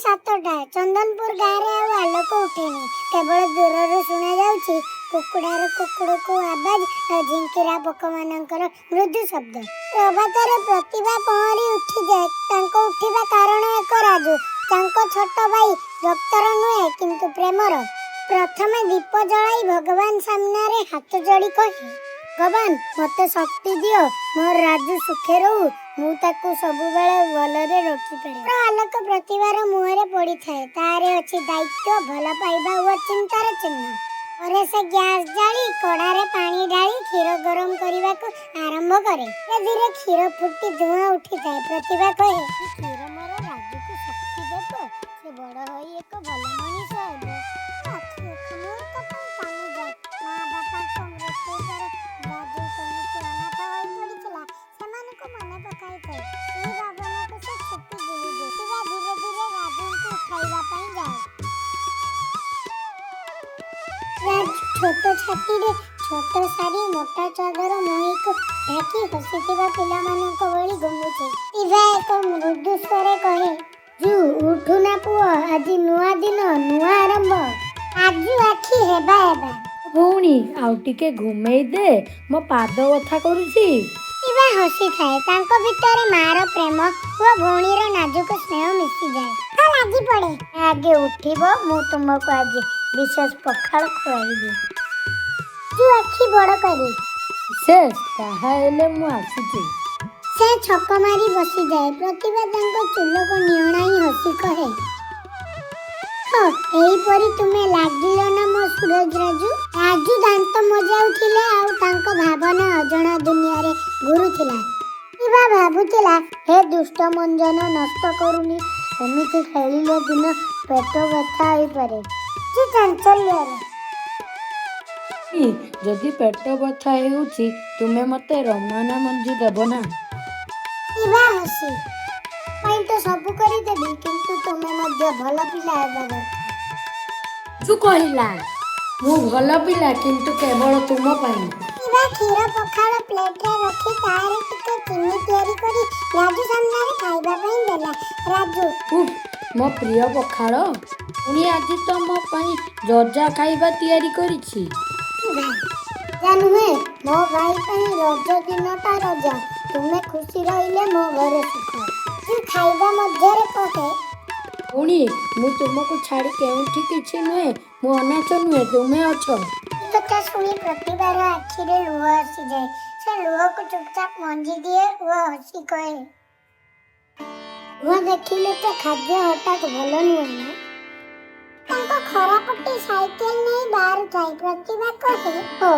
7ଟା ଚନ୍ଦନପୁର ଗାଁରେ ଆଉ ଆଲୋକ ଉଠେନି। କେବଳ ଦୂରରୁ ଶୁଣା ଯାଉଛି କୁକୁଡ଼ାର କୁକୁଡ଼କୁ ଆବାଜ ଆଉ ଝିଙ୍କିରା ପୋକମାନଙ୍କର ମୃଦୁ ଶବ୍ଦ। ପ୍ରଭାତରେ ପ୍ରତିଭା ପହଁରି ଉଠିଯାଏ। ତାଙ୍କ ଉଠିବା କାରଣ ଏକ ରାଜୁ। ତାଙ୍କ ଛୋଟ ଭାଇ ରକ୍ତର ନୁହେଁ କିନ୍ତୁ ପ୍ରେମର। ପ୍ରଥମେ ଦୀପ ଜଳାଇ ଭଗବାନ ସାମ୍ନାରେ ହାତ ଯୋଡ଼ି କହେ, ଭଗବାନ ମୋତେ ଶକ୍ତି ଦିଅ, ମୋର ରାଜୁ ସୁଖେ ରହୁ, ମୁଁ ତାକୁ ସବୁବେଳେ ଭଲରେ ରଖିପାରେ। ଆଲୋକ ପ୍ରତିଭାର ମୁହଁରେ ପଡ଼ିଥାଏ। ତାରେ ଅଛି ଦାୟିତ୍ୱ, ଭଲ ପାଇବା ଓ ଚିନ୍ତାର ଚିହ୍ନ। ପରେ ସେ ଗ୍ୟାସ୍ ଜାଳି କଡ଼ାରେ ପାଣି ଢାଳି କ୍ଷୀର ଗରମ କରିବାକୁ ଆରମ୍ଭ କରେ। ଧୀରେ ଧୀରେ କ୍ଷୀର ଫୁଟି ଧୂଆଁ ଉଠିଥାଏ। ପ୍ରତିଭା କହେ, କ୍ଷୀର ମୋର ରାଜୁକୁ ଶକ୍ତି ଦେବ, ସେ ବଡ଼ ହୋଇ ଏକ ଭଲ ମଣିଷ ହେବ। ମା ବାପାଙ୍କ ମୃତ୍ୟୁ ପରେ ରାଜୁ କେମିତି ଅନାଥ ହୋଇ ପଡ଼ିଥିଲା ସେମାନଙ୍କୁ ମନେ ପକାଇଥାଏ। ଏହି ଭାବନାକୁ ସେ ଛୁପି ଗିଳିଦିଏ। ପ୍ରତିଭା ଧୀରେ ଧୀରେ ରାଜୁଙ୍କୁ ଉଠାଇବା ପାଇଁ ଯାଏ। ରାଜୁ ଛୋଟ ଛାତିରେ ଛୋଟ ଶାଢ଼ୀ, ମୋଟା ଚାଦର ମୁହଁକୁ ଢାଙ୍କି ହସିଥିବା ପିଲାମାନଙ୍କ ଭଳି ଘୁମୁଛି। ପ୍ରତିଭା ଏକ ମୃଦୁ ସ୍ୱରେ କହେ, ରାଜୁ ଉଠୁ ନା ପୁଅ, ଆଜି ନୂଆ ଦିନ, ନୂଆ ଆରମ୍ଭ। ରାଜୁ ଆଖି ହେବା ହେବା। ଭଉଣୀ ଆଉ ଟିକେ ଘୁମେଇ ଦେ, ମୋ ପାଦ ବଥା କରୁଛି। ପ୍ରତିଭା ହସିଥାଏ। ତାଙ୍କ ଭିତରେ ମାର ପ୍ରେମ ଓ ଭଉଣୀର ନାଜୁକ ସ୍ନେହ ମିଶିଯାଏ। ଲାଗି ପଡ଼େ, ଆଗେ ଉଠିବ, ମୁଁ ତୁମକୁ ଆଜି ବିଶେଷ ପଖାଳ ଖୁଆଇବି। ରାଜୁ ଆଖି ବଡ଼ କରି, ବିଶେଷ? ତାହେଲେ ମୁଁ ଆସୁଛି। ସେ ଛକ ମାରି ବସିଯାଏ। ପ୍ରତିଭା ତାଙ୍କ ଚୁଲକୁ ନିଅଣାଇ ହସି କହେ, ଏହିପରି ତୁମେ ଲାଗିଲ ନା ମୋ ସୁରଜ ରାଜୁ। ରାଜୁ ଦାନ୍ତ ମଜାଉଥିଲେ ଆଉ ତାଙ୍କ ଭାବନା ଅଜଣା ଦୁନିଆରେ ଘୁରୁଥିଲା। ପ୍ରତିଭା ଭାବୁଥିଲା, ହେ ଦୁଷ୍ଟ ମଞ୍ଜନ, ନଷ୍ଟ କରୁନି, ଏମିତି ଖେଳିଲେ ଦିନ ପେଟ ବ୍ୟଥା ହୋଇପାରେ। ଚାଞ୍ଚଲ୍ୟରେ ଯଦି ପେଟ ବଥା ହେଉଛି ତୁମେ ମୋତେ ରମାନା ମଞ୍ଜି ଦେବ ନା? ପ୍ରତିଭା ହସି, ପାଇଁ ତ ସବୁ କରିଦେବି, କିନ୍ତୁ ତୁମେ ମଧ୍ୟ ଭଲ ପିଲା ହେବା ଦରକାର। ତୁ କହିଲା, ମୁଁ ଭଲ ପିଲା କିନ୍ତୁ କେବଳ ତୁମ ପାଇଁ। ପ୍ରତିଭା କ୍ଷୀର ପଖାଳ ପ୍ଲେଟରେ ରଖି ତାରେ ଟିକେ ଚିନି ତିଆରି କରି ରାଜୁ ସାମ୍ନାରେ ଖାଇବା ପାଇଁ ଦେଲା। ରାଜୁ, ମୋ ପ୍ରିୟ ପଖାଳ, ପୁଣି ଆଜି ତ ମୋ ପାଇଁ ଜଜା ଖାଇବା ତିଆରି କରିଛି। ଯା ନୁହେଁ, ମୋ ଭାଇ ପାଇଁ ରଜ ଦିନଟା ରଜା। ତୁମେ ଖୁସି ରହିଲେ ମୋ ଘରେ ସୁଖ। ଖାଇବା ମଧ୍ୟରେ କହେ, ପୁଣି ମୁଁ ତୁମକୁ ଛାଡ଼ି କେଉଁଠି କିଛି ନୁହେଁ, ମୁଁ ଅନାଥ ନୁହେଁ, ତୁମେ ଅଛ। କଥା ଶୁଣି ପ୍ରତିଭାର ଆଖିରେ ଲୁହ ଆସିଯାଏ। ସେ ଲୁହକୁ ଚୁପଚାପ ମଞ୍ଜି ଦିଏ ଓ ହସି କହେ, ଲୁହ ଦେଖିଲେ ତ ଖାଦ୍ୟ ହଠାତ୍ ଭଲ ନୁହେଁ ନା। ତାଙ୍କ ଖରାପଟି ସାଇକେଲ ନେଇ ବାହାରୁଥାଏ। ପ୍ରତିଭା କହେ,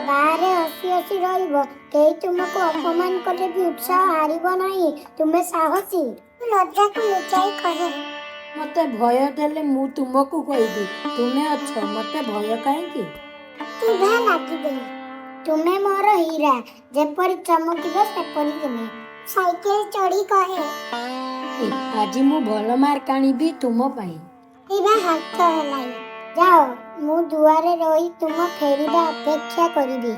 ବାହାରେ ହସି ହସି ରହିବ, କେହି ତୁମକୁ ଅପମାନ କଲେ ବି ଉତ୍ସାହ ହାରିବ ନାହିଁ, ତୁମେ ସାହସୀ। ଲଜ୍ଜାକୁ ଲୁଚାଇ କହେ, ମୋତେ ଭୟ ଦେଲେ ମୁଁ ତୁମକୁ କହିବି, ତୁମେ ଅଛ, ମୋତେ ଭୟ କାହିଁକି? ପ୍ରତିଭା ଲାଗିଦେଇ, ତୁମେ ମୋର ହୀରା, ଯେପରି ଚମକିବ ସେପରି ତୁମେ। ସାଇକେଲ ଚଢ଼ି କହେ, ଆଜି ମୁଁ ଭଲ ମାର୍କ ଆଣିବି ତୁମ ପାଇଁ। ପ୍ରତିଭା ହାତ ହେଲାଇ, ଯାଅ, ମୁଁ ଦୁଆରେ ରହି ତୁମ ଫେରିବା ଅପେକ୍ଷା କରିବି।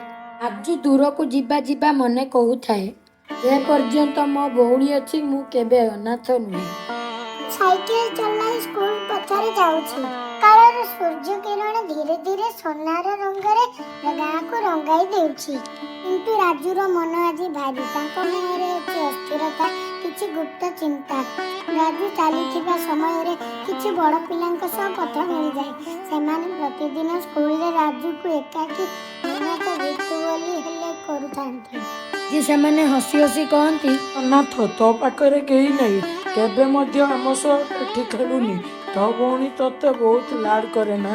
ଆଜି ଦୂରକୁ ଯିବା ଯିବା ମନେ କହୁଥାଏ, ଯେ ପର୍ଯ୍ୟନ୍ତ ମୋ ଭଉଣୀ ଅଛି ମୁଁ କେବେ ଅନାଥ ନୁହେଁ। ସାଇକେଲ ଚଲାଇ ସ୍କୁଲ ପଥରେ ଯାଉଛି। ସକାଳର ସୂର୍ଯ୍ୟ କିରଣ ଧୀରେ ଧୀରେ সোনাର ରଙ୍ଗରେ ଗାଁକୁ ରଙ୍ଗାଇ ଦେଉଛି। କିନ୍ତୁ ରାଜୁର ମନ ଆଜି ଭାରି। ତାଙ୍କ ମୁହଁରେ ଅଛି ଅସ୍ଥିରତା, କିଛି ଗୁପ୍ତ ଚିନ୍ତା। ରାଜୁ ଚାଲିଥିବା ସମୟରେ କିଛି ବଡ଼ ପିଲାଙ୍କ ସହ ପଥ ମିଳିଯାଏ। ସେମାନେ ପ୍ରତିଦିନ ସ୍କୁଲରେ ରାଜୁକୁ ଏକାକୀ ଅନାଥ ଜିତୁ ବୋଲି ହେଲେ କରୁଥାନ୍ତି। ଯେ ସେମାନେ ହସି ହସି କହନ୍ତି, ଅନାଥ, ତୋ ପାଖରେ କେହି ନାହିଁ, କେବେ ମଧ୍ୟ ଆମ ସହ ଏଠି ଖେଳୁନି, ତୋ ଭଉଣୀ ତତେ ବହୁତ ଲାଡ଼ କରେ ନା।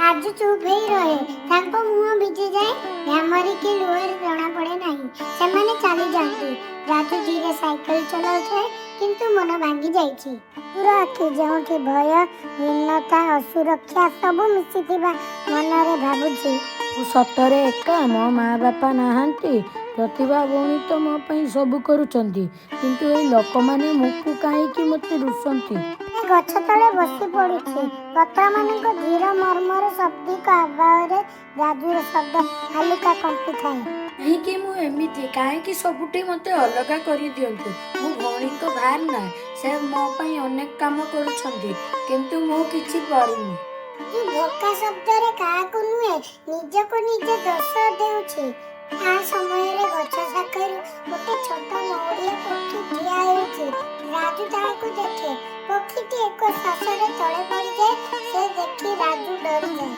ରାଜୁ ଚୁପ୍ ହେଇ ରହେ। ତାଙ୍କ ମୁହଁ ଭିଜିଯାଏ, ଘାମରେ କି ଲୁହରେ ଜଣା ପଡ଼େ ନାହିଁ। ସେମାନେ ଚାଲିଯାଆନ୍ତି। ରାଜୁ ଧୀରେ ସାଇକେଲ ଚଲାଉଥାଏ, କିନ୍ତୁ ମନ ଭାଙ୍ଗି ଯାଇଛି। ଦୂର ଆଖି ଯେଉଁଠି ଭୟ, ହୀନତା, ଅସୁରକ୍ଷା ସବୁ ମିଶିଥିବା ମନରେ ଭାବୁଛି, ମୁଁ ସତରେ ଏକା, ମୋ ମା ବାପା ନାହାନ୍ତି। ପ୍ରତିଭା ଭଉଣୀ ତ ମୋ ପାଇଁ ସବୁ କରୁଛନ୍ତି, କିନ୍ତୁ ଏଇ ଲୋକମାନେ ମୁକୁ କାହିଁକି ମୋତେ ରୁଷନ୍ତି? ସେ ଗଛ ତଳେ ବସି ପଡୁଛି। ପତ୍ରମାନଙ୍କ ଧୀର ମର୍ମର ଶବ୍ଦିକ ଆବାଜରେ ରାଜୁର ଶବ୍ଦ ହାଲୁକା କମ୍ପିଥାଏ। କାହିଁକି ମୁଁ ଏମିତି? କାହିଁକି ସବୁଠି ମୋତେ ଅଲଗା କରିଦିଅନ୍ତୁ? ମୁଁ ଭଉଣୀଙ୍କ ଭାର ନା। ସେ ମୋ ପାଇଁ ଅନେକ କାମ କରୁଛନ୍ତି, କିନ୍ତୁ ମୁଁ କିଛି କରିନି। ରାଜୁ ଭୋକା ଶବ୍ଦରେ କାହାକୁ ନୁହେଁ ନିଜକୁ ନିଜେ ଦୋଷ ଦେଉଛି। ତା ସମୟରେ ଗଛ ଶାଖାରୁ ଗୋଟେ ଛୋଟ ମଉଳିଆ ପକ୍ଷୀ ଠିଆ ହେଉଛି। ରାଜୁ ତାହାକୁ ଦେଖେ। ପକ୍ଷୀଟି ଏକ ଶ୍ୱାସରେ ତଳେ ପଡ଼ିଯାଏ। ସେ ଦେଖି ରାଜୁ ଡରିଯାଏ।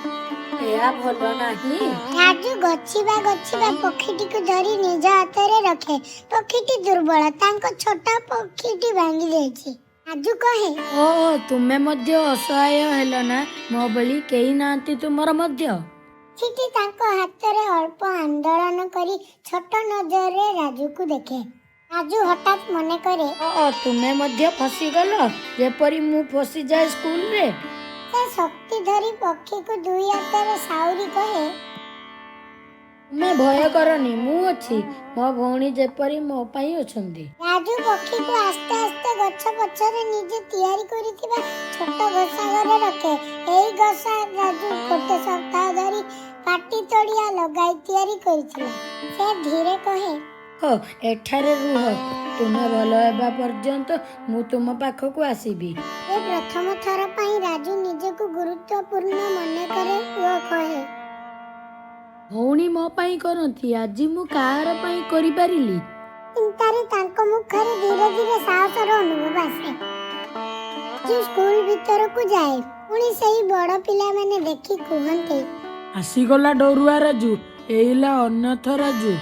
ଏହା ଭଲ ନାହିଁ। ରାଜୁ ଗଛିବା ପକ୍ଷୀଟିକୁ ଧରି ନିଜ ହାତରେ ରଖେ। ପକ୍ଷୀଟି ଦୁର୍ବଳ, ତାଙ୍କ ଛୋଟ ପକ୍ଷୀଟି ଭାଙ୍ଗି ଯାଇଛି। ରାଜୁ କହେ, ଓହୋ, ତୁମେ ମଧ୍ୟ ଅସହାୟ ହେଲ ନା? ମୋ ଭଳି କେହି ନାହାନ୍ତି ତୁମର ମଧ୍ୟ? ପକ୍ଷୀଟି ତାଙ୍କ ହାତରେ ଅଳ୍ପ ଆନ୍ଦୋଳନ କରି ଛୋଟ ନଜରରେ ରାଜୁକୁ ଦେଖେ। ରାଜୁ ହଠାତ୍ ମନେ କରେ, ତୁମେ ମଧ୍ୟ ଫସିଗଲ ଯେପରି ମୁଁ ଫସିଯାଏ ସ୍କୁଲରେ। ସେ ଶକ୍ତି ଧରି ପକ୍ଷୀକୁ ଦୁଇ ହାତରେ ସାଉରି କହେ, ତୁମେ ଭୟ କରନି, ମୁଁ ଅଛି। ମୋ ଭଉଣୀ ଯେପରି ମୋ ପାଇଁ ଅଛନ୍ତି। ରାଜୁ ପକ୍ଷୀକୁ ଆସ୍ତେ ଆସ୍ତେ ଗଛ ପଛରେ ନିଜେ ତିଆରି କରିଥିବା ଛୋଟ ଘୋଷା ଘରେ ରଖେ। ଏଇ ଘୋଷା ରାଜୁ ଗୋଟେ ସପ୍ତାହ ଧରି ପାଟି ତଳିଆ ଲଗାଇ ତିଆରି କରିଥିଲା। ସେ ଧୀରେ କହେ, ଏଠାରେ ରୁହ, ତୁମେ ଭଲ ହେବା ପର୍ଯ୍ୟନ୍ତ ମୁଁ ତୁମ ପାଖକୁ ଆସିବି। ଏ ପ୍ରଥମ ଥର ପାଇଁ ରାଜୁ ନିଜକୁ ଗୁରୁତ୍ୱପୂର୍ଣ୍ଣ ମନେ କରେ ଓ କହେ, ଭଉଣୀ ମୋ ପାଇଁ କରନ୍ତି, ଆଜି ମୁଁ କାହାର ପାଇଁ କରିପାରିଲି? ଚିନ୍ତାରେ ତାଙ୍କ ମୁଖରେ ଧୀରେ ଧୀରେ ସାହସର ଅନୁଭବ ଆସେ। ରାଜୁ ସ୍କୁଲ ଭିତରକୁ ଯାଏ। ପୁଣି ସେଇ ବଡ଼ ପିଲାମାନେ ଦେଖି କୁହନ୍ତି, ଆସିଗଲା ଡରୁଆ ରାଜୁ, ଏଇଲା ଅନାଥ ରାଜୁ।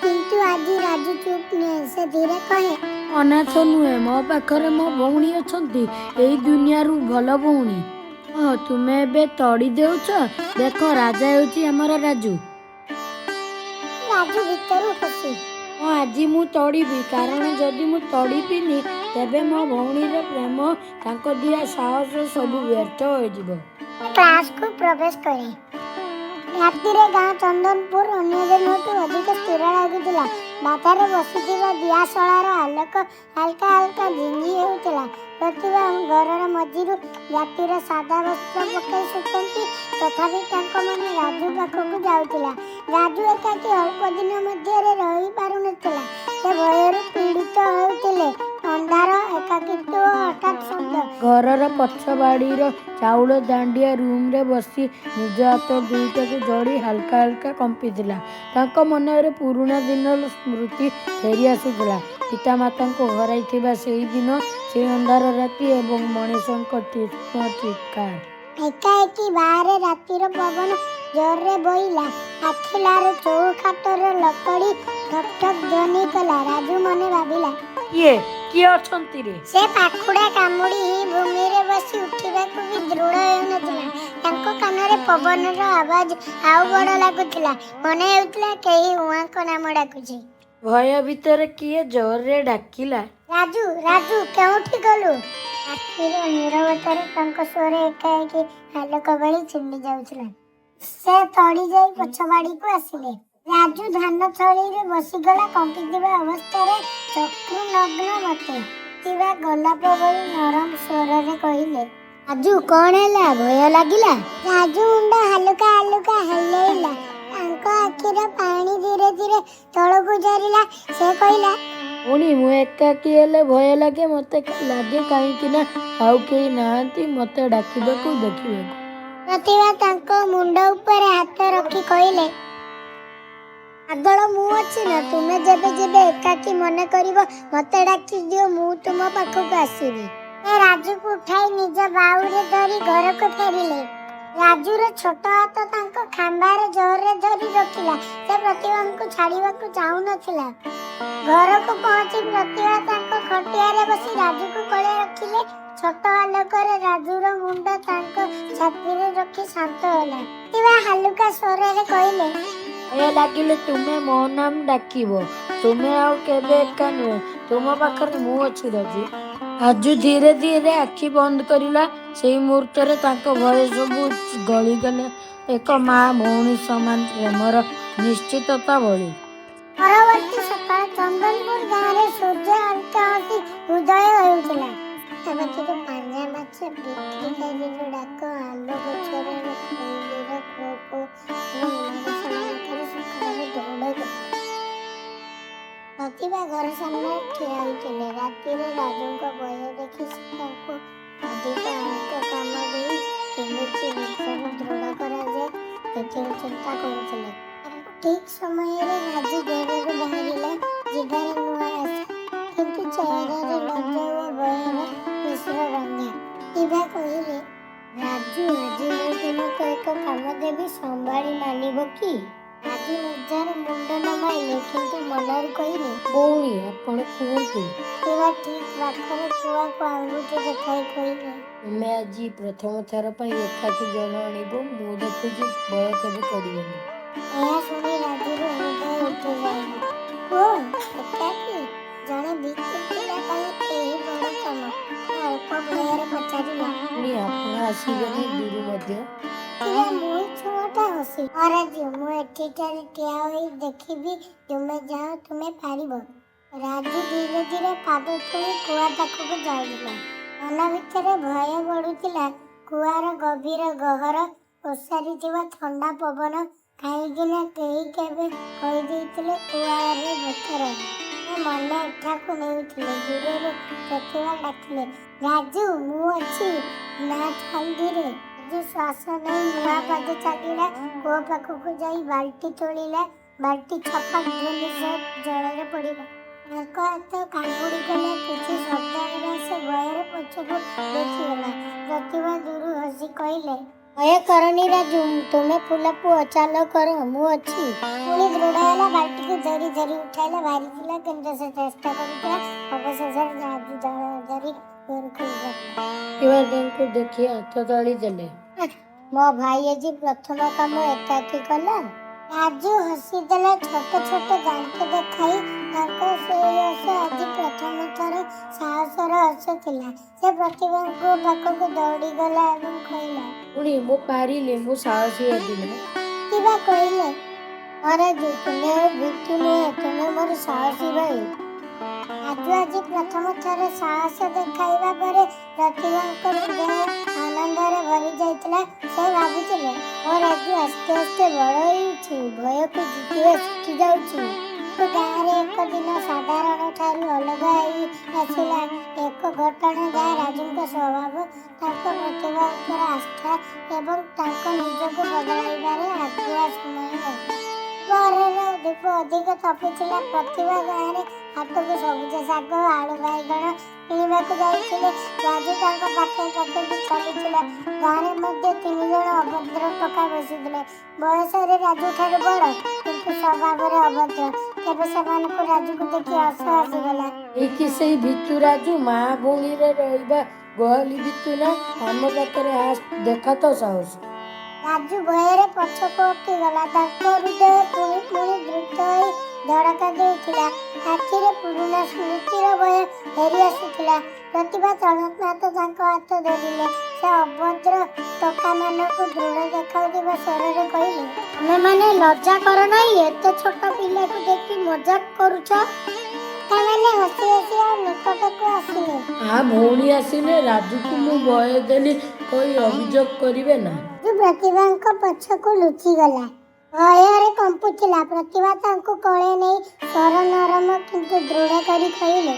କିନ୍ତୁ ଆଜି ରାଜୁ ଚୁପ୍ ନୁହେଁ। ସେ ଧୀରେ କହେ, ଅନାଥ ନୁହେଁ, ମୋ ପାଖରେ ମୋ ଭଉଣୀ ଅଛନ୍ତି, ଏଇ ଦୁନିଆରୁ ଭଲ ଭଉଣୀ। ତୁମେ ଏବେ ତଡ଼ି ଦେଉଛ? ଦେଖ, ରାଜା ହେଉଛି ଆମର ରାଜୁ। ରାଜୁ ଭିତରୁ ଖୁସି। ଆଜି ମୁଁ ତଡ଼ିବି, କାରଣ ଯଦି ମୁଁ ତଡ଼ିବିନି ତେବେ ମୋ ଭଉଣୀର ପ୍ରେମ, ତାଙ୍କ ଦିଆ ସାହସ ସବୁ ବ୍ୟର୍ଥ ହୋଇଯିବ। କ୍ଲାସକୁ ପ୍ରବେଶ କରେ। ରାତିରେ ଗାଁ ଚନ୍ଦନପୁର ଅନ୍ୟ ଦିନଠୁ ଅଧିକ ସ୍ଥିର ଲାଗୁଥିଲା। ବାଧାରେ ବସିଥିବା ଦିଆଶଳାର ଆଲୋକ ହାଲକା ହାଲକା ଝିଞ୍ଜି ହେଉଥିଲା। ପ୍ରତିଭା ଘରର ମଝିରୁ ଜାତିର ସାଦା ବସ୍ତ୍ର ପକାଇ ଶୁଖନ୍ତି। ତଥାପି ତାଙ୍କ ମନ ରାଜୁ ପାଖକୁ ଯାଉଥିଲା। ରାଜୁ ଏକାକୀ ଅଳ୍ପ ଦିନ ମଧ୍ୟରେ ରହିପାରୁନଥିଲା। ସେ ଭୟରୁ ପୀଡ଼ିତ ହେଉଥିଲେ। ଅନ୍ଧାର, ଏକାକିତ୍ୱ ଓ ହଠାତ୍ ଶବ୍ଦ। ଘରର ପଛ ବାଡ଼ିର ଚାଉଳ ଦାଣ୍ଡିଆ ରୁମ୍ରେ ବସି ନିଜ ହାତ ଦୁଇଟାକୁ ଯୋଡ଼ି ହାଲକା ହାଲକା କମ୍ପିଥିଲା। ତାଙ୍କ ମନରେ ପୁରୁଣା ଦିନର ସ୍ମୃତି ଫେରି ଆସୁଥିଲା। ପିତାମାତାଙ୍କୁ ହରାଇଥିବା ସେଇ ଦିନ, ସେଇ ଅନ୍ଧାର ରାତି ଏବଂ ମଣିଷଙ୍କ ତୀକ୍ଷ୍ଣ ଚିତ୍କାର। ଏକାଏକି ବାହାରେ ରାତିର ପବନ ଜୋରରେ ବୋଇଲା। ଆଖିଲାର ଚୌଖାଟର ଲକଡ଼ି ଠକ୍ ଠକ୍ ଧ୍ୱନି କଲା। ରାଜୁ ମନେ ଭାବିଲା, କିଏ ଅଛନ୍ତି ରେ? ସେ ପାଖୁଡ଼ା କାମୁଡ଼ି ଭୂମିରେ ବସି ଉଠିବାକୁ ବି ଦୃଢ଼ ହେଉନଥିଲା। ତାଙ୍କ କାନରେ ପବନର ଆବାଜ ଆଉ ବଡ଼ ଲାଗୁଥିଲା। ମନେ ହେଉଥିଲା କେହି ଉଆଙ୍କ ନାମ ଡାକୁଛି। ଭୟ ଭିତରେ କିଏ ଜୋରରେ ଡାକିଲା, ରାଜୁ, ରାଜୁ, କେଉଁଠି ଗଲୁ? ରାତିର ନୀରବତାରେ ତାଙ୍କ ସ୍ୱର ଏକାଏକି ଆଲୋକ ଭଳି ଛିଣ୍ଡି ଯାଉଥିଲା। ସେ ତଡ଼ି ଯାଇ ପଛ ବାଡ଼ିକୁ ଆସିଲେ। ରାଜୁ ଧାନ ଥଳିରେ ବସିଗଲା। କମ୍ପିଥିବା ଅବସ୍ଥାରେ ଚକ୍ଷୁନଗ୍ନ ମତେ ଥିବା ଗୋଲାପ ଭଳି ନରମ ସ୍ୱରରେ କହିଲେ, ରାଜୁ, କ'ଣ ହେଲା? ଭୟ ଲାଗିଲା? ରାଜୁ ମୁଣ୍ଡ ହାଲୁକା ହାଲୁକା ହଲେଇଲା। ତାଙ୍କ ଆଖିର ପାଣି ଧୀରେ ଧୀରେ ତଳକୁ ଝରିଲା। ସେ କହିଲା, ପୁଣି ମୁଁ ଏକାକୀ ହେଲେ ଭୟ ଲାଗେ। ମୋତେ ଲାଗେ କାହିଁକି ନା ଆଉ କେହି ନାହାନ୍ତି ମୋତେ ଡାକିବାକୁ, ଦେଖିବାକୁ। ପ୍ରତିଭା ତାଙ୍କ ମୁଣ୍ଡ ଉପରେ ହାତ ରଖି କହିଲେ, ପାଗଳ, ମୁଁ ଅଛି ନା? ତୁମେ ଯେବେ ଯେବେ ଏକାକୀ ମନେ କରିବ ମୋତେ ଡାକି ଦିଅ, ମୁଁ ତୁମ ପାଖକୁ ଆସିବି। ସେ ରାଜୁକୁ ଉଠାଇ ନିଜ ବାହୁରେ ଧରି ଘରକୁ ଫେରିଲେ। ରାଜୁର ଛୋଟ ହାତ ତାଙ୍କ ଖାମ୍ବାରେ ଜୋରରେ ଧରି ରଖିଲା। ସେ ପ୍ରତିଭାଙ୍କୁ ଛାଡ଼ିବାକୁ ଚାହୁଁନଥିଲା। ଘରକୁ ପହଞ୍ଚି ପ୍ରତିଭା ତାଙ୍କ ଖଟିଆରେ ବସି ରାଜୁକୁ କୋଳେ ରଖିଲେ। ଛୋଟ ଆଲୋକରେ ରାଜୁର ମୁଣ୍ଡ ତାଙ୍କ ଛାତିରେ ରଖି ଶାନ୍ତ ହେଲା। ପ୍ରତିଭା ହାଲୁକା ସ୍ୱରରେ କହିଲେ, ଭୟ ଲାଗିଲେ ତୁମେ ମୋ ନାମ ଡାକିବ। ତୁମେ ଆଉ କେବେ ଏକା ନୁହେଁ, ତୁମ ପାଖରେ ମୁଁ ଅଛି ରାଜୁ। ରାଜୁ ଧୀରେ ଧୀରେ ଆଖି ବନ୍ଦ କରିଲା। ସେଇ ମୁହୂର୍ତ୍ତରେ ତାଙ୍କ ଭୟ ସବୁ ଗଳିଗଲା ଏକ ମା ଭଉଣୀ ସମାନ ପ୍ରେମର ନିଶ୍ଚିତତା ଭଳି। ପରବର୍ତ୍ତୀ ସକାଳ ଚନ୍ଦନପୁର ଗାଁରେ ସୂର୍ଯ୍ୟ ହାଲକା ହସି ଉଦୟ ହେଉଥିଲା। ପାଖାପାଖିରୁ ପାଞ୍ଚ ବିକ୍ରିକାରୀର ଡାକ, ଆମ୍ବ ଗଛର କୋଇଲିର କୁହୁ କୁହୁ ଏବଂ ମେଘମାନଙ୍କର ସକାଳର ଦୌଡ଼ ଦୌଡ଼। ପ୍ରତିଭା ଘର ସାମ୍ନାରେ ଠିଆ ହୋଇଥିଲେ। ରାତିରେ ରାଜୁଙ୍କ ଭୟ ଦେଖି ସେ ତାଙ୍କୁ ଅଧିକ କାମ ଦେଇ କେମିତି ନିଜକୁ ଦୃଢ଼ କରାଯାଏ ସେଥିରୁ ଚିନ୍ତା କରୁଥିଲେ। ଠିକ୍ ସମୟରେ ରାଜୁ ଘରରୁ ବାହାରିଲା। ଯିବାରେ ନୂଆ ଆଶା, କିନ୍ତୁ ଚେହେରାରେ ଲଜ୍ଜା ଓ ଭୟର ମିଶ୍ର ରଙ୍ଗ। ପ୍ରତିଭା କହିଲେ, ରାଜୁ, ଆଜି ମୁଁ ତୁମକୁ ଏକ କାମ ଦେବି, ସମ୍ଭାଳି ମାନିବ କି? ରାଜୁ ଲଜ୍ଜାରେ ମୁଣ୍ଡ ନମାଇଲେ, କିନ୍ତୁ ମନରୁ କହିଲେ, ଭଉଣୀ, ଆପଣ କୁହନ୍ତୁ। ପ୍ରତିଭା ଠିକ୍ ପାଖରେ କୁଆକୁ ଆଙ୍ଗୁଠି ଦେଖାଇ କହିଲେ, ତୁମେ ଆଜି ପ୍ରଥମ ଥର ପାଇଁ ଏକାକୀ ଜଳ ଆଣିବ। ମୁଁ ଦେଖୁଛି ଭୟ କେବେ କରିବନି। ଏହା ଶୁଣି ରାଜୁର ହୃଦୟ ଉଠିଯାଇଲା। ଓ, ଏକାକୀ? ଜଣେ ଭିଖୁ ପିଲା ପାଇଁ ଏହି ବଡ଼ କାମ? ଅଳ୍ପ ଭୟରେ ପଚାରିଲା। ପୁଣି ଆପଣ ଆସିବେନି ଦୂରୁ ମଧ୍ୟ? ପ୍ରତିଭା ମୁହଁ ଛୁଆଟା ହସି, ରାଜୁ, ମୁଁ ଏଠିଠାରେ ଠିଆ ହୋଇ ଦେଖିବି, ତୁମେ ଯାଅ, ତୁମେ ପାରିବ। ରାଜୁ ଧୀରେ ଧୀରେ ପାଦ ତୋଳି କୁଆ ପାଖକୁ ଯାଇଥିଲା। ମନ ଭିତରେ ଭୟ ବଢ଼ୁଥିଲା। କୁଆର ଗଭୀର ଗହ୍ୱର, ଓସାରିଥିବା ଥଣ୍ଡା ପବନ, କାହିଁକିନା କେହି କେବେ କହିଦେଇଥିଲେ କୁଆରେ ଭୂତ ରହେ। ସେ ମନ ଏଠାକୁ ନେଉଥିଲେ। ଦୂରରୁ ପ୍ରତିଭା ଡାକିଲେ, ରାଜୁ, ମୁଁ ଅଛି, ନା ଚାଲ ଧୀରେ। ରାଜୁ ଶ୍ୱାସ ନେଇ ନୂଆ ପାଦ ଚାଲିଲା। କୂଅ ପାଖକୁ ଯାଇ ବାଲ୍ଟି ତୋଳିଲା। ବାଲ୍ଟି ଛପାକ ଧ୍ୱନି ସହ ଜଳରେ ପଡ଼ିଲା। ତାଙ୍କ ହାତ କାମୁଡ଼ି ଗଲା। କିଛି ଶବ୍ଦ ହେବା ସେ ଭୟରେ ପଛକୁ ଦେଖିଗଲା। ପ୍ରତିଭା ଦୂରୁ ହସି କହିଲେ, ଭୟ କରନି ରାଜୁ, ତୁମେ ଫୁଲ ପୁଅ, ଚାଲ କର, ମୁଁ ଅଛି। ପୁଣି ଦୃଢ଼ ହେଲା। ବାଲ୍ଟିକୁ ଧରି ଧରି ଉଠାଇଲା। ଭାରିଥିଲା, କିନ୍ତୁ ସେ ଚେଷ୍ଟା କରୁଥିଲା। ଅବଶେଷରେ ରାଜୁ ଜଳ ଧରି ଘରକୁ ଗଲା। ପ୍ରତିଭା ତାଙ୍କୁ ଦେଖି ହାତ ତାଳି ଦେଲେ। ମୋ ଭାଇ ଆଜି ପ୍ରଥମ କାମ ଏକାକୀ କଲା। ରାଜୁ ହସିଦେଲା, ଛୋଟ ଛୋଟ ଦାନ୍ତ ଦେଖାଇ। ତାଙ୍କ ସେଇ ହସ ଆଜି ପ୍ରଥମ ଥର ସାହସର ହସ ଥିଲା। ସେ ପ୍ରତିଭାଙ୍କ ପାଖକୁ ଦୌଡ଼ିଗଲା ଏବଂ କହିଲା, ପୁଣି ମୁଁ ପାରିଲି, ମୁଁ ସାହସୀ ହେବି ନା? ପ୍ରତିଭା କହିଲେ, ରାଜୁ, ତୁମେ ଭିଖୁ ନୁହେଁ, ତୁମେ ମୋର ସାହସୀ ଭାଇ। ରାଜୁ ଆଜି ପ୍ରଥମ ଥର ସାହସ ଦେଖାଇବା ପରେ ପ୍ରତିଭାଙ୍କ ହୃଦୟ ଆନନ୍ଦରେ ଭରି ଯାଇଥିଲା। ସେ ଭାବୁଥିଲେ, ମୋ ରାଜୁ ଆସ୍ତେ ଆସ୍ତେ ବଡ଼ ହେଉଛି, ଭୟକୁ ଜିତିବା ଶିଖି ଯାଉଛି। ଗାଁରେ ଏକ ଦିନ ସାଧାରଣ ଠାରୁ ଅଲଗା ହୋଇ ଆସିଲା। ଏକ ଘଟଣା ଯାହା ରାଜୁଙ୍କ ସ୍ୱଭାବ, ତାଙ୍କ ପ୍ରତିଭା ଉପରେ ଆସ୍ଥା ଏବଂ ତାଙ୍କ ନିଜକୁ ବଦଳାଇବାରେ ଆଗୁଆ ସମୟ ଲାଗେ। ଘରର ଧୂପ ଅଧିକ ତପିଥିଲା। ପ୍ରତିଭା ଗାଁରେ ହାଟକୁ ସବୁଜ ଶାଗ, ଆଳୁ, ବାଇଗଣ କିଣିବାକୁ ଯାଇଥିଲେ। ରାଜୁ ତାଙ୍କ ପାଖେ ପାଖେ ବି ଚାଲୁଥିଲା। ଗାଁରେ ମଧ୍ୟ 3 ଜଣ ଅଭଦ୍ର ଟୋକା ବସିଥିଲେ। ବୟସରେ ରାଜୁ ଠାରୁ ବଡ଼, କିନ୍ତୁ ସ୍ୱଭାବରେ ଅଭଦ୍ର। ତେବେ ସେମାନଙ୍କୁ ରାଜୁକୁ ଦେଖି ହସ ଆସିଗଲା। ଏଇକି ସେଇ ଭିତୁ ରାଜୁ, ମା ଭଉଣୀରେ ରହିବା ଗହଳି ଭିତୁ ନା? ଆମ ପାଖରେ ଦେଖା ତ ସାହସ। ରାଜୁ ଭୟରେ ପଛକୁ ହଟିଗଲା। ତାଙ୍କ ହୃଦୟ ପୁଣି ପୁଣି ଦ୍ରୁତ ହୋଇ ଧଡ଼କା ଦେଉଥିଲା। ଆଖିରେ ପୁରୁଣା ସ୍ମୃତିର ଭୟ ଫେରି ଆସୁଥିଲା। ପ୍ରତିଭା ତଳନାଥ ତାଙ୍କ ହାତ ଧରିଲେ। ସେ ଅଭଦ୍ର ଟୋକାମାନଙ୍କୁ ଦୃଢ଼ ଦେଖାଉଥିବା ସ୍ୱରରେ କହିଲେ, ତମେମାନେ ଲଜ୍ଜା କର ନାହିଁ? ଏତେ ଛୋଟ ପିଲାକୁ ଦେଖି ମଜାକ କରୁଛ? ଟୋକାମାନେ ହସି ହସି ଆଉ ନିକଟକୁ ଆସିଲେ। ଭଉଣୀ ଆସିଲେ, ରାଜୁକୁ ମୁଁ ଭୟ ଦେଲି କହି ଅଭିଯୋଗ କରିବେ ନା? ରାଜୁ ପ୍ରତିଭାଙ୍କ ପଛକୁ ଲୁଚିଗଲା। ଭୟରେ କମ୍ପୁଥିଲା। ପ୍ରତିଭା ତାଙ୍କୁ କୋଳେ ନେଇ ସ୍ୱର ନରମ କିନ୍ତୁ ଦୃଢ଼ କରି କହିଲେ,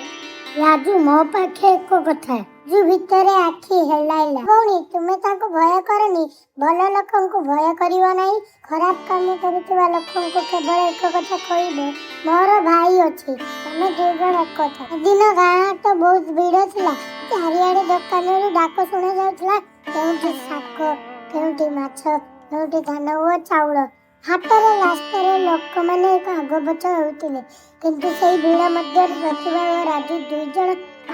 ରାଜୁ, ମୋ ପାଖେ ଏକ କଥା। ରାଜୁ ଭିତରେ ଆଖି ହେଲାଇଲା। ଭଉଣୀ, ତୁମେ ତାଙ୍କୁ ଭୟ କରନି। ଭଲ ଲୋକଙ୍କୁ ଭୟ କରିବ ନାହିଁ। ଖରାପ କାମ କରୁଥିବା ଲୋକଙ୍କୁ କେବଳ ଏକ କଥା କହିବ, ମୋର ଭାଇ ଅଛି, ଆମେ 2 ଜଣ ଏକଥା। ସେଦିନ ଗାଁ ହାଟ ବହୁତ ଭିଡ଼ ଥିଲା। ଚାରିଆଡ଼େ ଦୋକାନରୁ ଡାକ ଶୁଣାଯାଉଥିଲା, କେଉଁଠି ଶାଗ, କେଉଁଠି ମାଛ, କେଉଁଠି ଧାନ ଓ ଚାଉଳ। ହାଟର ରାସ୍ତାରେ ଲୋକମାନେ ଆଗପଛ ହେଉଥିଲେ, କିନ୍ତୁ ସେଇ ଭିଡ଼ ମଧ୍ୟରେ ପ୍ରତିଭା ଓ ରାଜୁ 2 ଜଣ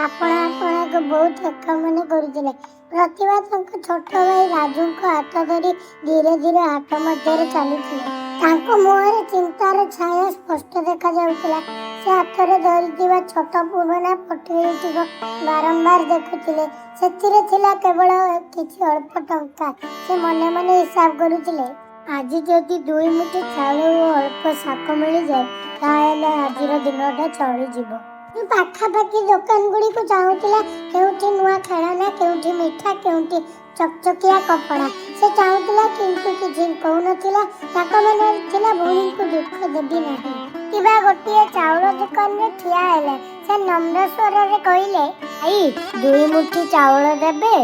ଆପଣା ଆପଣାକୁ ବହୁତ ଏକା ମନେ କରୁଥିଲେ। ପ୍ରତିଭା ତାଙ୍କ ଛୋଟ ଭାଇ ରାଜୁଙ୍କ ହାତ ଧରି ଧୀରେ ଧୀରେ ହାଟ ମଧ୍ୟରେ ଚାଲୁଥିଲେ। ତାଙ୍କ ମୁହଁରେ ଚିନ୍ତାର ଛାୟା ସ୍ପଷ୍ଟ ଦେଖାଯାଉଥିଲା। ସେ ହାତରେ ଧରିଥିବା ଛୋଟ ପୁରୁଣା ପୋଟଳିଟିକୁ ବାରମ୍ବାର ଦେଖୁଥିଲେ। ସେଥିରେ ଥିଲା କେବଳ କିଛି ଅଳ୍ପ ଟଙ୍କା। ସେ ମନେ ମନେ ହିସାବ କରୁଥିଲେ, ଆଜି ଯଦି 2 ମୁଠି ଚାଉଳ ଓ ଅଳ୍ପ ଶାଗ ମିଳିଯାଏ, ତାହେଲେ ଆଜିର ଦିନଟା ଚଳିଯିବ। ପାଖାପାଖି ଦୋକାନ ଗୁଡ଼ିକୁ ଚାହୁଁଥିଲା, କେଉଁଠି ନୂଆ ଖେଳନା, କେଉଁଠି ମିଠା, କେଉଁଠି ଚକଚକିଆ କପଡ଼ା। ସେ ଚାହୁଁଥିଲା କିନ୍ତୁ କିଛି କହୁନଥିଲା। ତାଙ୍କ ମନରେ ଥିଲା ଭଉଣୀଙ୍କୁ ଦୁଃଖ ଦେବି ନାହିଁ। କିବା ଗୋଟିଏ ଚାଉଳ ଦୋକାନରେ ଠିଆ ହେଲେ। ସେ ନମ୍ର ସ୍ୱରରେ କହିଲେ, ଭାଇ 2 ମୁଠି ଚାଉଳ ଦେବେ?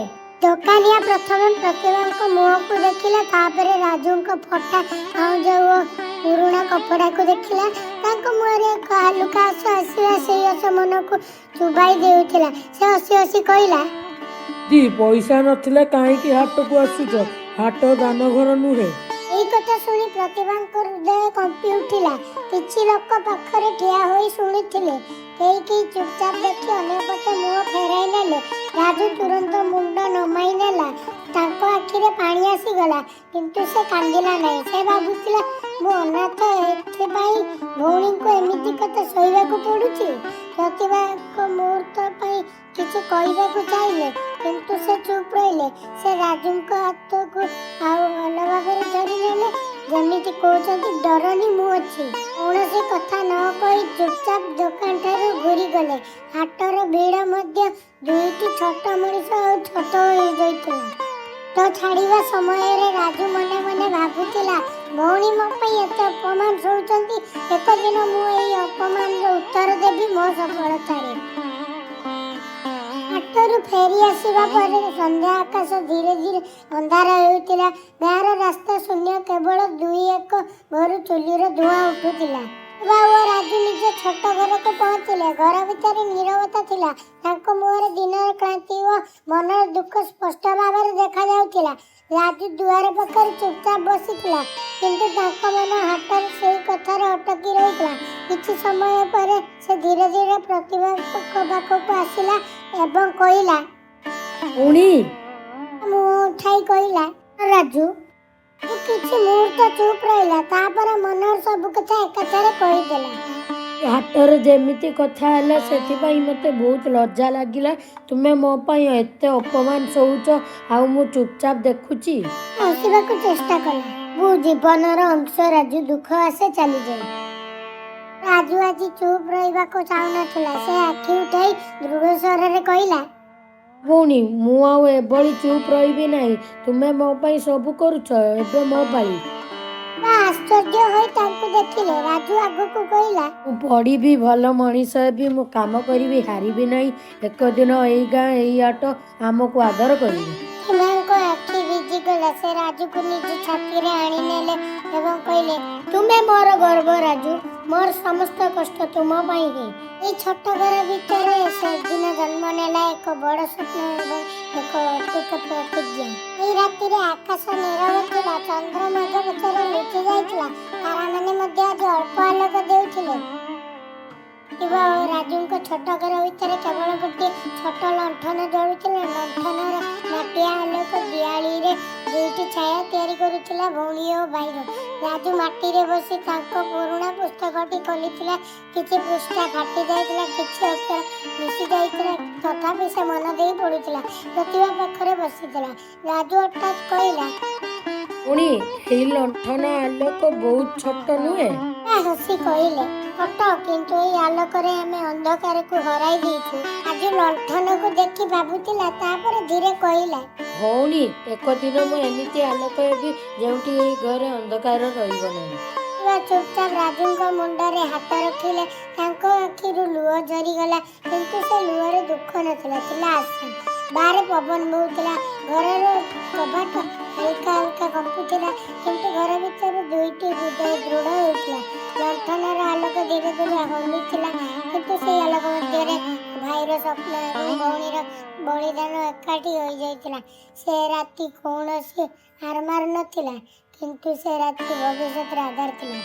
ଦୋକାନିଆ ପ୍ରଥମେ ପ୍ରତିଭାଙ୍କ ମୁହଁକୁ ଦେଖିଲା, ତାପରେ ରାଜୁଙ୍କ ଫଟା ପାଉଁଜ ଓ ପୁରୁଣା କପଡ଼ାକୁ ଦେଖିଲା। ତାଙ୍କ ମୁହଁରେ ଏକ ହାଲୁକା ହସ ଆସିଲା। ସେଇ ହସ ମନକୁ ଚୁବାଇ ଦେଉଥିଲା। ସେ ହସି ହସି କହିଲା, ପଇସା ନଥିଲେ କାହିଁକି ହାଟକୁ ଆସୁଛ? ହାଟ ଦାନ ଘର ନୁହେଁ। ଏଇ କଥା ଶୁଣି ପ୍ରତିଭାଙ୍କ ହୃଦୟ କମ୍ପି ଉଠିଲା। କିଛି ଲୋକ ପାଖରେ ଠିଆ ହୋଇ ଶୁଣିଥିଲେ। କେହି ଚୁପଚାପ ଦେଖି ଅନ୍ୟପଟେ ମୁହଁ ଫେରାଇ ନେଲେ। ରାଜୁ ତୁରନ୍ତ ମୁଣ୍ଡ ନମାଇ ନେଲା। ତାଙ୍କ ଆଖିରେ ପାଣି ଆସିଗଲା, କିନ୍ତୁ ସେ କାନ୍ଦିଲା ନାହିଁ। ସେ ଭାବୁଥିଲା, ମୁଁ ଅନାଥ, ଏଥିପାଇଁ ଭଉଣୀଙ୍କୁ ଏମିତି କଥା ସହିବାକୁ ପଡୁଛି। ପ୍ରତିଭା ଏକ ମୁହୂର୍ତ୍ତ ପାଇଁ କିଛି କହିବାକୁ ଚାହିଁଲେ, କିନ୍ତୁ ସେ ଚୁପ୍ ରହିଲେ। ସେ ରାଜୁଙ୍କ ହାତକୁ ଆଉ ଭଲ ଭାବରେ ଧରି ନେଲେ, ଯେମିତି କହୁଛନ୍ତି, ଡରନି, ମୁଁ ଅଛି। କୌଣସି କଥା ନ କହି ଚୁପଚାପ ଦୋକାନ ଠାରୁ ଘୂରିଗଲେ। ହାଟର ଭିଡ଼ ମଧ୍ୟ 2ଟି ଛୋଟ ମଣିଷ ଆଉ ଛୋଟ ହୋଇଯାଇଥିଲା। ହାଟ ଛାଡ଼ିବା ସମୟରେ ରାଜୁ ମନେ ମନେ ଭାବୁଥିଲା, ଭଉଣୀ ମୋ ପାଇଁ ଏତେ ଅପମାନ ସହୁଛନ୍ତି। ଏକ ଦିନ ମୁଁ ଏହି ଅପମାନର ଉତ୍ତର ଦେବି ମୋ ସଫଳତାରେ। ହାଟରୁ ଫେରି ଆସିବା ପରେ ସନ୍ଧ୍ୟା ଆକାଶ ଧୀରେ ଧୀରେ ଅନ୍ଧାର ହେଉଥିଲା। ଗାଁର ରାସ୍ତା ଶୂନ୍ୟ, କେବଳ 2-1 ଘରୁ ଚୁଲିର ଧୂଆଁ ଉଠୁଥିଲା। ପ୍ରତିଭା ଓ ରାଜୁ ନିଜ ଛୋଟ ଘରକୁ ପହଞ୍ଚିଲେ। ଘର ଭିତରେ ନୀରବତା ଥିଲା। ତାଙ୍କ ମୁହଁରେ ଦିନର କ୍ଳାନ୍ତି ଓ ମନର ଦୁଃଖ ସ୍ପଷ୍ଟ ଭାବରେ ଦେଖାଯାଉଥିଲା। ରାଜୁ ଦୁଆର ପାଖରେ ଚୁପଚାପ ବସିଥିଲା, କିନ୍ତୁ ତାଙ୍କ ମନ ହାଟର ସେଇ କଥାରେ ଅଟକି ରହିଥିଲା। କିଛି ସମୟ ପରେ ସେ ଧୀରେ ଧୀରେ ପ୍ରତିଭାଙ୍କ ପାଖକୁ ଆସିଲା ଏବଂ କହିଲା, ପୁଣି ମୁହଁ ଉଠାଇ କହିଲା, ରାଜୁ। କିଛି ମୁହୂର୍ତ୍ତ ଚୁପ୍ ରହିଲା, ତାପରେ ମନର ସବୁ କଥା ଏକାଥରେ କହିଦେଲା। ହାଟରେ ଯେମିତି କଥା ହେଲା, ସେଥିପାଇଁ ମୋତେ ବହୁତ ଲଜ୍ଜା ଲାଗିଲା। ତୁମେ ମୋ ପାଇଁ ଏତେ ଅପମାନ ସହୁଛ, ଆଉ ମୁଁ ଚୁପଚାପ ଦେଖୁଛି। ହସିବାକୁ ଚେଷ୍ଟା କଲା। ଜୀବନର ଅଂଶ ରାଜୁ, ଦୁଃଖ ଆସେ ଚାଲିଯାଏ। ରାଜୁ ଆଜି ଚୁପ୍ ରହିବାକୁ ଚାହୁଁନଥିଲା। ସେ ଆଖି ଉଠାଇ ଦୃଢ଼ ସ୍ୱରରେ କହିଲା, ଭଉଣୀ, ମୁଁ ଆଉ ଏଭଳି ଚୁପ୍ ରହିବି ନାହିଁ। ତୁମେ ମୋ ପାଇଁ ସବୁ କରୁଛ, ଏବେ ମୋ ପାଳି। ଆଶ୍ଚର୍ଯ୍ୟ ହୋଇ ତାଙ୍କୁ ଦେଖିଲେ। ରାଜୁ ଆଗକୁ କହିଲା, ମୁଁ ପଢ଼ିବି, ଭଲ ମଣିଷ ହେବି, ମୁଁ କାମ କରିବି, ହାରିବି ନାହିଁ। ଏକ ଦିନ ଏଇ ଗାଁ, ଏଇ ହାଟ ଆମକୁ ଆଦର କରିବେ। ପ୍ରତିଭାଙ୍କ ଆଖି ଭିଜିଗଲା। ସେ ରାଜୁକୁ ନିଜ ଛାତିରେ ଆଣି ନେଲେ ଏବଂ କହିଲେ, ତୁମେ ମୋର ଗର୍ବ ରାଜୁ। ମୋର ସମସ୍ତ କଷ୍ଟ ତୁମ ପାଇଁ ହିଁ। ଏଇ ଛୋଟ ଘର ଭିତରେ ସେଦିନ ଜନ୍ମ ନେଲା ଏକ ବଡ଼ ସ୍ୱପ୍ନ ଏବଂ ଏକ ଅଦ୍ଭୁତ ପ୍ରତିଜ୍ଞା। ଏଇ ରାତିରେ ଆକାଶ ନୀରବ ଥିଲା। ଚନ୍ଦ୍ରମାଘ ପଛରେ ଲୁଚି ଯାଇଥିଲା। ତାରାମାନେ ମଧ୍ୟ ଆଜି ଅଳ୍ପ ଆଲୋକ ଦେଉଥିଲେ। ପ୍ରତିଭା ଓ ରାଜୁଙ୍କ ଛୋଟ ଘର ଭିତରେ କେବଳ ଗୋଟିଏ ଛୋଟ ଲଣ୍ଠନ ଜଳୁଥିଲା। ଲଣ୍ଠନର ମାଟିଆ ଆଲୋକ ଦିଆଳିରେ 2ଟି ଛାୟା ତିଆରି କରୁଥିଲା, ଭଉଣୀ ଓ ଭାଇର। ରାଜୁ ମାଟିରେ ବସି ତାଙ୍କ ପୁରୁଣା ପୁସ୍ତକଟି ଖୋଲିଥିଲା। କିଛି ପୃଷ୍ଠା ଫାଟି ଯାଇଥିଲା, କିଛି ଅକ୍ଷର ମିଶି ଯାଇଥିଲା, ତଥାପି ସେ ମନ ଦେଇ ପଢୁଥିଲା। ପ୍ରତିଭା ପାଖରେ ବସିଥିଲା। ରାଜୁ ହଠାତ୍ କହିଲା, ପୁଣି ଏଇ ଲଣ୍ଠନ ଆଲୋକ ବହୁତ ଛୋଟ ନୁହେଁ? ହସି କହିଲେ, ଛୋଟ, କିନ୍ତୁ ଏଇ ଆଲୋକରେ ଆମେ ଅନ୍ଧକାରକୁ ହରାଇ ଦେଇଛୁ। ରାଜୁ ଲଣ୍ଠନକୁ ଦେଖି ଭାବୁଥିଲା, ତାପରେ ଧୀରେ କହିଲା, ଭଉଣୀ, ଏକ ଦିନ ମୁଁ ଏମିତି ଆଲୋକ ହେବି ଯେଉଁଠି ଏଇ ଘରେ ଅନ୍ଧକାର ରହିବ ନାହିଁ। ଚୁପଚାପ ରାଜୁଙ୍କ ମୁଣ୍ଡରେ ହାତ ରଖିଲେ। ତାଙ୍କ ଆଖିରୁ ଲୁହ ଝରିଗଲା, କିନ୍ତୁ ସେ ଲୁହରେ ଦୁଃଖ ନଥିଲା, ଥିଲା ଆଶା। ବାହାରେ ପବନ ବହୁଥିଲା। ଘରର କବାଟ ହାଲକା ହାଲକା କମ୍ପୁଥିଲା, କିନ୍ତୁ ଘର ଭିତରେ 2ଟି ହୃଦୟ ଦୃଢ଼ ହେଉଥିଲା। ଲଣ୍ଠନର ଆଲୋକ ଧୀରେ ଧୀରେ ହଲୁଥିଲା, କିନ୍ତୁ ସେଇ ଆଲୋକ ମଧ୍ୟରେ ଭାଇର ସ୍ୱପ୍ନ ଏବଂ ଭଉଣୀର ବଳିଦାନ ଏକାଠି ହୋଇଯାଇଥିଲା। ସେ ରାତି କୌଣସି ହାର ମାରୁ ନଥିଲା, କିନ୍ତୁ ସେ ରାତି ଭବିଷ୍ୟତର ଆଧାର ଥିଲା।